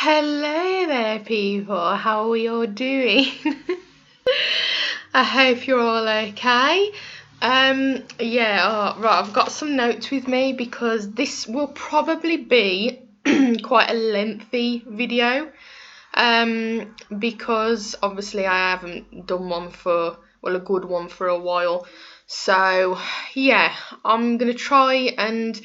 Hello there, people. How are you all doing? I hope you're all okay. Right, I've got some notes with me because this will probably be quite a lengthy video. Because obviously I haven't done one a good one for a while. So, yeah, I'm gonna try and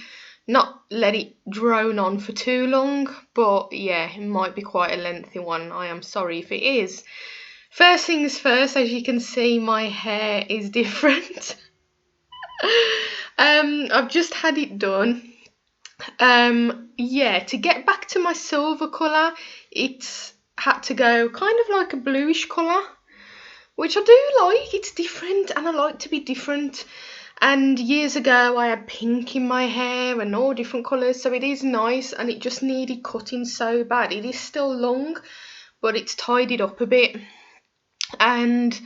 not let it drone on for too long, but yeah, it might be quite a lengthy one. I am sorry if it is. First things first, as you can see, my hair is different. I've just had it done. Yeah, to get back to my silver colour, it's had to go kind of like a bluish colour, which I do like. It's different and I like to be different. And years ago I had pink in my hair and all different colours, so it is nice, and it just needed cutting so bad. It is still long, but it's tidied up a bit. And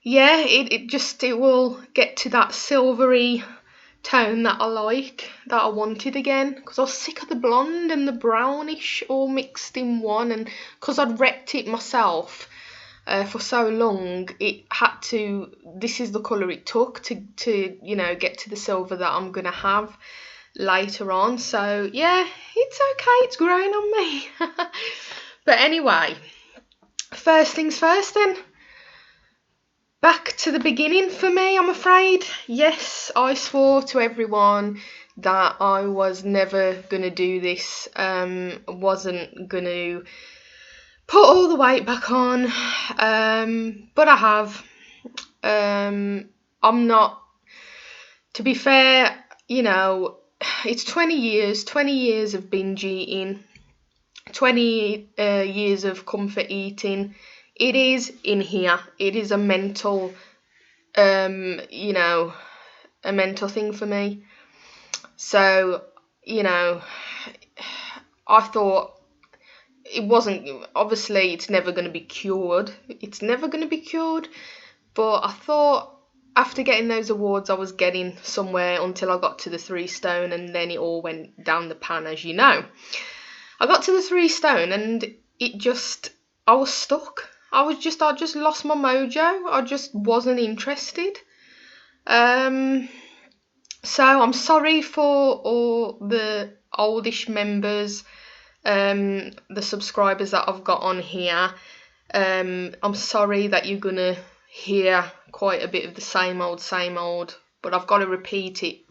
yeah, it will get to that silvery tone that I like, that I wanted again, because I was sick of the blonde and the brownish all mixed in one, and because I'd wrecked it myself for so long, this is the colour it took to get to the silver that I'm gonna have later on. So yeah, it's okay, it's growing on me. But anyway, first things first then. Back to the beginning for me, I'm afraid. Yes, I swore to everyone that I was never going to do this, wasn't going to put all the weight back on, but I have. I'm not, to be fair, it's 20 years of binge eating, 20 years of comfort eating. It is in here. It is a mental, a mental thing for me. So, I thought it wasn't, obviously it's never going to be cured. It's never going to be cured. But I thought after getting those awards, I was getting somewhere until I got to the 3 stone, and then it all went down the pan, as you know. I got to the 3 stone and I was stuck. I just lost my mojo. I just wasn't interested. So I'm sorry for all the oldish members, the subscribers that I've got on here. I'm sorry that you're gonna hear quite a bit of the same old, but I've got to repeat it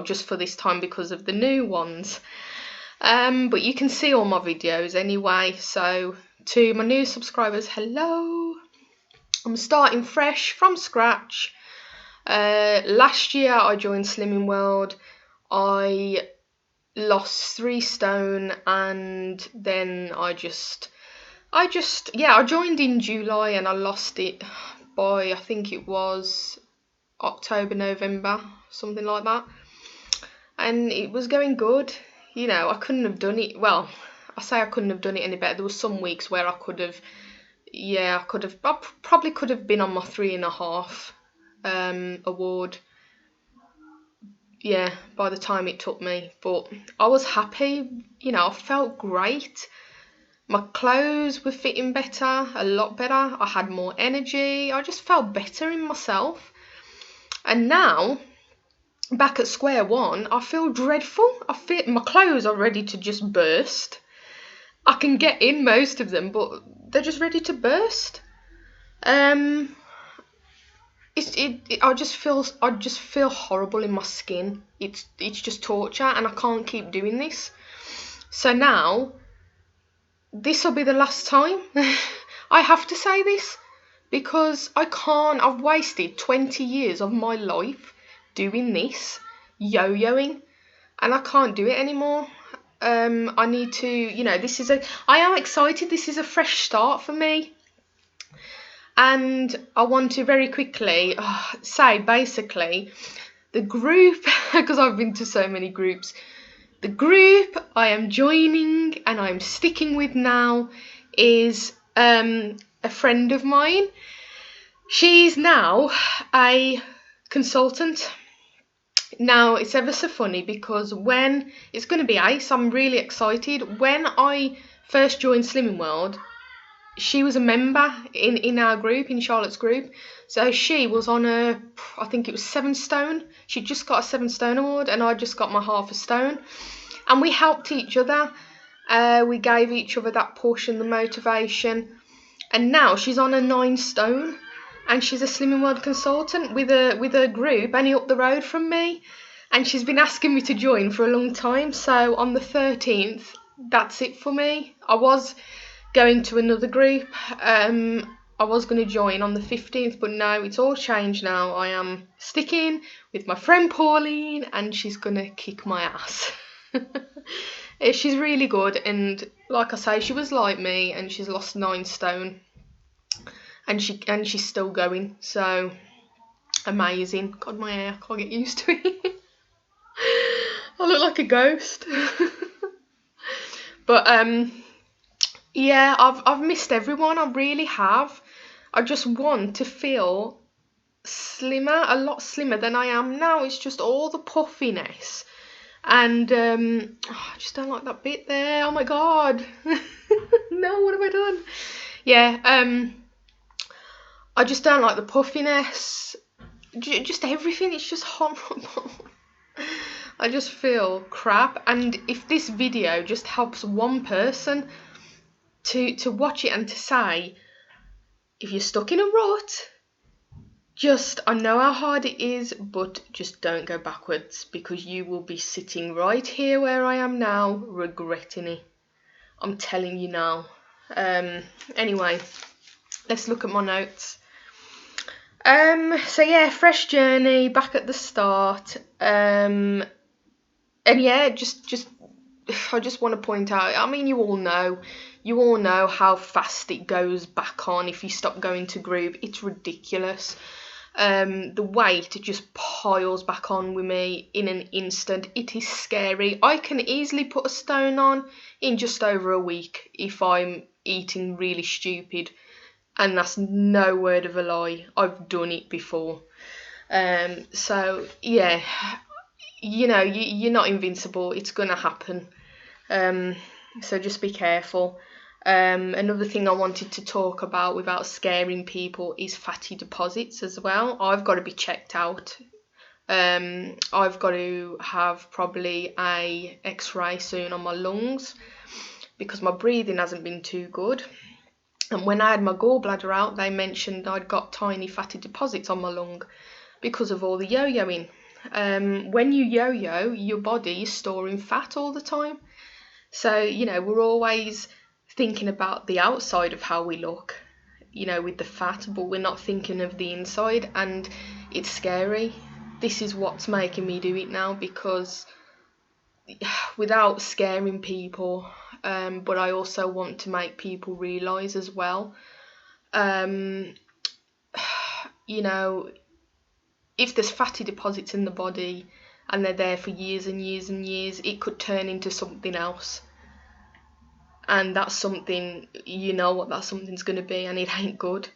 just for this time because of the new ones. But you can see all my videos anyway, so to my new subscribers, hello. I'm starting fresh from scratch. Last year I joined Slimming World. I lost 3 stone, and then I joined in July and I lost it by, I think it was October, November, something like that. And it was going good. I couldn't have done it. Well, I say I couldn't have done it any better. There was some weeks where I probably could have been on my 3.5 award. Yeah, by the time it took me. But I was happy. I felt great. My clothes were fitting better, a lot better. I had more energy. I just felt better in myself. And now, back at square one, I feel dreadful. My clothes are ready to just burst. I can get in most of them, but they're just ready to burst. I just feel horrible in my skin. It's just torture, and I can't keep doing this. So now, this will be the last time. I have to say this because I can't. I've wasted 20 years of my life doing this, yo-yoing, and I can't do it anymore. I need to, I am excited. This is a fresh start for me. And I want to very quickly say, basically, the group, because I've been to so many groups, the group I am joining and I'm sticking with now is a friend of mine. She's now a consultant. Now, it's ever so funny because when it's going to be ace, I'm really excited. When I first joined Slimming World, she was a member in our group, in Charlotte's group. So she was on I think it was 7 stone. She just got a 7 stone award, and I just got my half a stone. And we helped each other. We gave each other that push and the motivation. And now she's on a 9 stone, and she's a Slimming World consultant with a group only up the road from me. And she's been asking me to join for a long time. So on the 13th, that's it for me. I was going to another group. I was going to join on the 15th, but no, it's all changed now. I am sticking with my friend Pauline, and she's going to kick my ass. She's really good, and like I say, she was like me, and she's lost 9 stone, and she's still going. So amazing. God, my hair, I can't get used to it. I look like a ghost. But yeah, I've missed everyone. I really have. I just want to feel slimmer, a lot slimmer than I am now. It's just all the puffiness. And I just don't like that bit there. Oh my god. No, what have I done? Yeah, I just don't like the puffiness. Just everything. It's just horrible. I just feel crap. And if this video just helps one person to watch it and to say, if you're stuck in a rut, I know how hard it is, but just don't go backwards, because you will be sitting right here where I am now, regretting it. I'm telling you now. Anyway, let's look at my notes. So yeah, fresh journey, back at the start. And yeah, just I just want to point out, I mean, you all know how fast it goes back on if you stop going to group. It's ridiculous. The weight just piles back on with me in an instant. It is scary. I can easily put a stone on in just over a week if I'm eating really stupid, and that's no word of a lie. I've done it before. So yeah, you know, you're not invincible. It's gonna happen. So just be careful. Another thing I wanted to talk about without scaring people is fatty deposits as well. I've got to be checked out. I've got to have probably a x-ray soon on my lungs, because my breathing hasn't been too good. And when I had my gallbladder out, they mentioned I'd got tiny fatty deposits on my lung because of all the yo-yoing. When you yo-yo, your body is storing fat all the time. So, you know, we're always thinking about the outside of how we look, you know, with the fat, but we're not thinking of the inside, and it's scary. This is what's making me do it now, because without scaring people, but I also want to make people realise as well, you know, if there's fatty deposits in the body and they're there for years and years and years, it could turn into something else. And that's something, you know what that something's going to be, and it ain't good.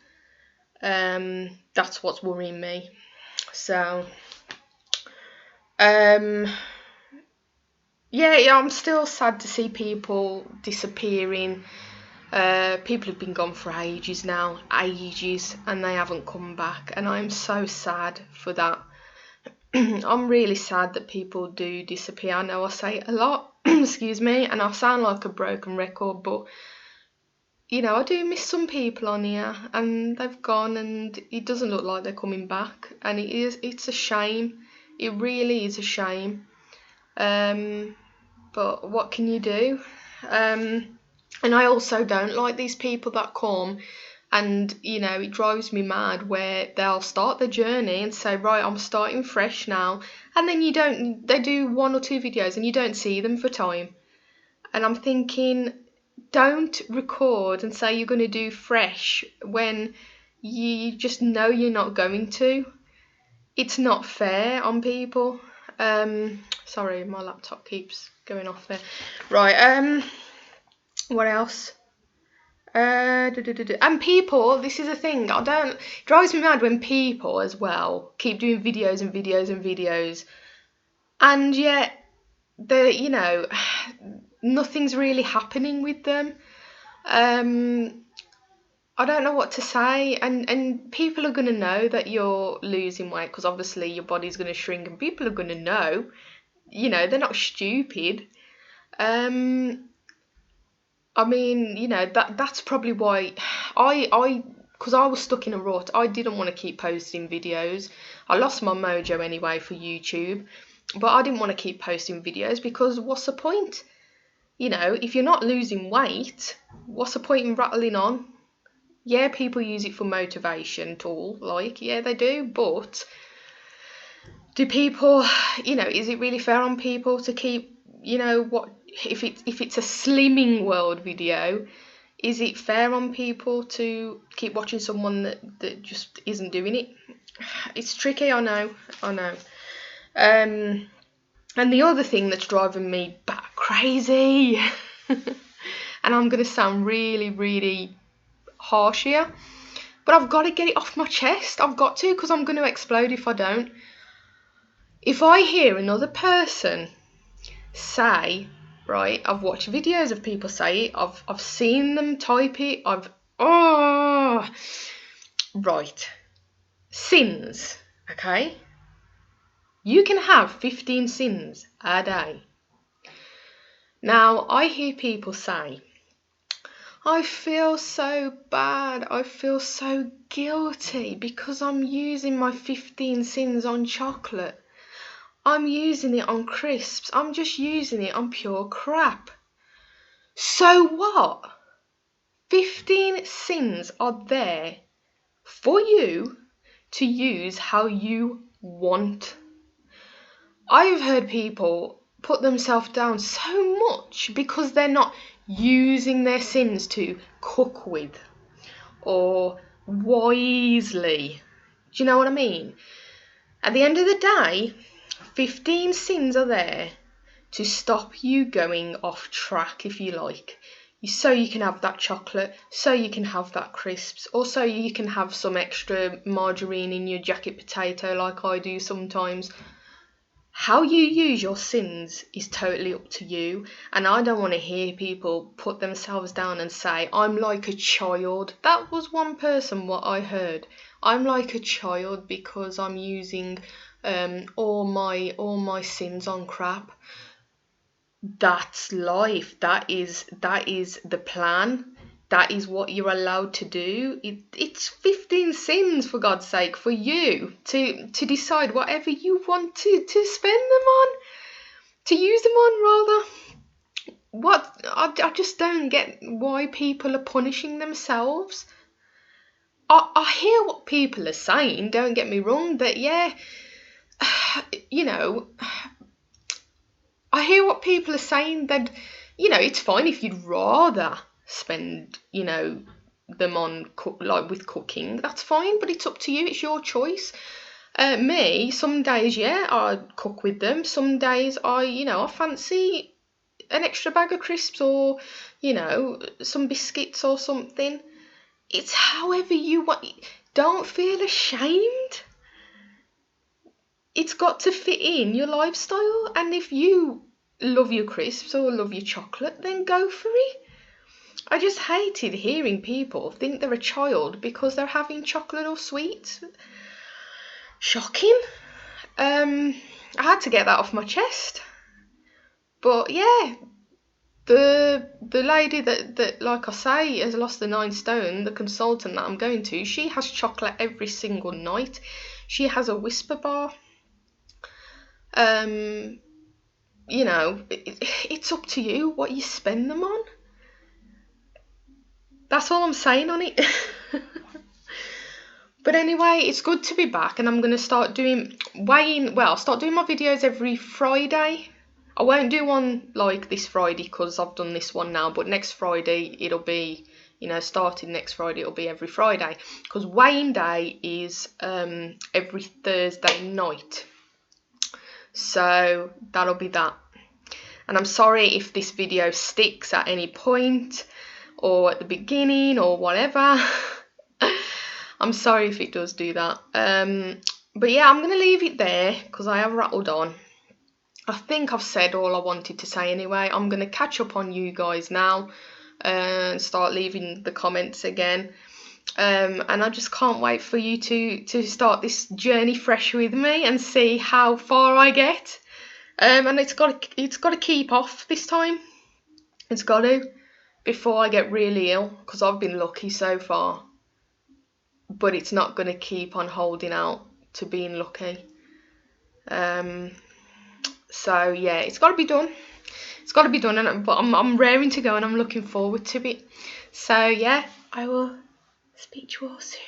That's what's worrying me. So, yeah, I'm still sad to see people disappearing. People have been gone for ages now, and they haven't come back, and I'm so sad for that. I'm really sad that people do disappear. I know I say it a lot, excuse me, and I sound like a broken record, but you know, I do miss some people on here, and they've gone, and it doesn't look like they're coming back, and it's a shame. It really is a shame. But what can you do? And I also don't like these people that come, and you know, it drives me mad where they'll start the journey and say, right, I'm starting fresh now, and then they do 1 or 2 videos and you don't see them for time. And I'm thinking, don't record and say you're going to do fresh when you just know you're not going to. It's not fair on people. Sorry, my laptop keeps going off there. Right, what else? And people, this is a thing, it drives me mad when people as well keep doing videos and videos and videos, and yet you know, nothing's really happening with them. I don't know what to say, and people are going to know that you're losing weight because obviously your body's going to shrink, and people are going to know. They're not stupid. Um, I mean, that's probably why because I was stuck in a rut. I didn't want to keep posting videos. I lost my mojo anyway for YouTube, but I didn't want to keep posting videos because what's the point? If you're not losing weight, what's the point in rattling on? Yeah, people use it for motivation tool, yeah, they do, but do people, is it really fair on people to keep, what if it's a slimming world video, is it fair on people to keep watching someone that just isn't doing it? It's tricky, I know. And the other thing that's driving me crazy, and I'm going to sound really, really harsh here, but I've got to get it off my chest. I've got to, because I'm going to explode if I don't. If I hear another person say, right, I've watched videos of people say it, I've seen them type it, right, sins, okay? You can have 15 sins a day. Now, I hear people say, I feel so bad, I feel so guilty because I'm using my 15 sins on chocolate. I'm using it on crisps. I'm just using it on pure crap. So what? 15 sins are there for you to use how you want. I've heard people put themselves down so much because they're not using their sins to cook with or wisely. Do you know what I mean? At the end of the day, 15 sins are there to stop you going off track, if you like. So you can have that chocolate, so you can have that crisps, or so you can have some extra margarine in your jacket potato like I do sometimes. How you use your sins is totally up to you, and I don't want to hear people put themselves down and say, I'm like a child. That was one person what I heard. I'm like a child because I'm using all my sins on crap. That's life. That is the plan. That is what you're allowed to do. It's 15 sins, for God's sake, for you to decide whatever you want to spend them on, to use them on, rather. I just don't get why people are punishing themselves. I hear what people are saying, don't get me wrong, but yeah, I hear what people are saying, that, it's fine if you'd rather spend, them on with cooking, that's fine, but it's up to you, it's your choice. Me, some days, yeah, I cook with them. Some days I fancy an extra bag of crisps or, some biscuits or something. It's however you want. Don't feel ashamed. It's got to fit in your lifestyle, and if you love your crisps or love your chocolate, then go for it. I just hated hearing people think they're a child because they're having chocolate or sweets. Shocking. I had to get that off my chest. But yeah, the lady that like I say has lost the 9 stone, the consultant that I'm going to, she has chocolate every single night. She has a Whisper bar. It's up to you what you spend them on. That's all I'm saying on it. But anyway, it's good to be back, and I'm going to start doing my videos every Friday. I won't do one like this Friday because I've done this one now, but next Friday it'll be, starting next Friday it'll be every Friday, because weighing day is every Thursday night. So that'll be that. And I'm sorry if this video sticks at any point or at the beginning or whatever. I'm sorry if it does do that. But yeah, I'm going to leave it there because I have rattled on. I think I've said all I wanted to say anyway. I'm going to catch up on you guys now and start leaving the comments again. And I just can't wait for you to start this journey fresh with me and see how far I get. And it's got to keep off this time. It's got to, before I get really ill, because I've been lucky so far. But it's not going to keep on holding out to being lucky. So yeah, it's got to be done. It's got to be done, but I'm raring to go and I'm looking forward to it. So yeah, I will speak to you all soon.